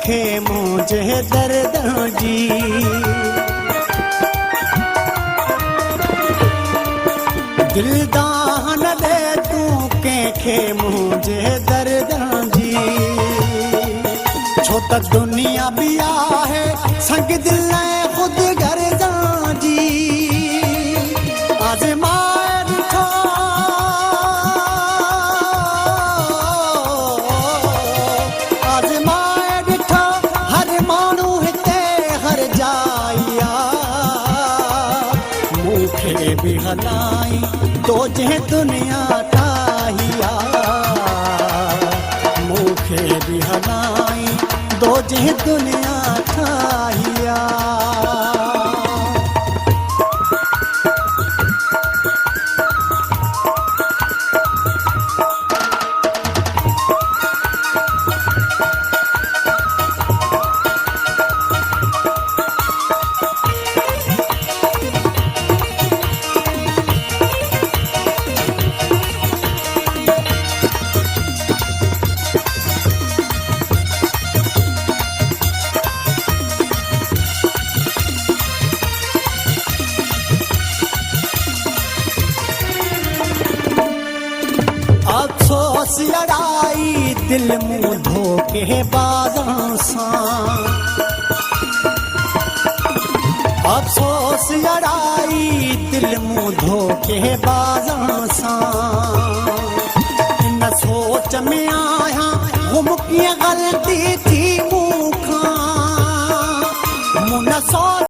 कंहिंखे मुंहिंजे दर्द जी दिलदान दे तूं कंहिंखे मुंहिंजे दर्द जी छो त दुनिया बि आहे संग दिल ख़ुद गर्जा जी आज़माए ॾिठो आज़माए ॾिठो हर माण्हू हिते हर जाइ मूंखे बि हलाई तो जंहिं दुनिया ठाही मूंखे बि हलाई तो जंहिं दुनिया ठाही अफ़सोस लड़ाई दिल मुंह धोके बाज़ां सां अफ़सोस लड़ाई दिल मुंह धोके बाज़ां सां इन सोच में आहियां गुम कीअं ग़लती थी मूंखां मुन सोच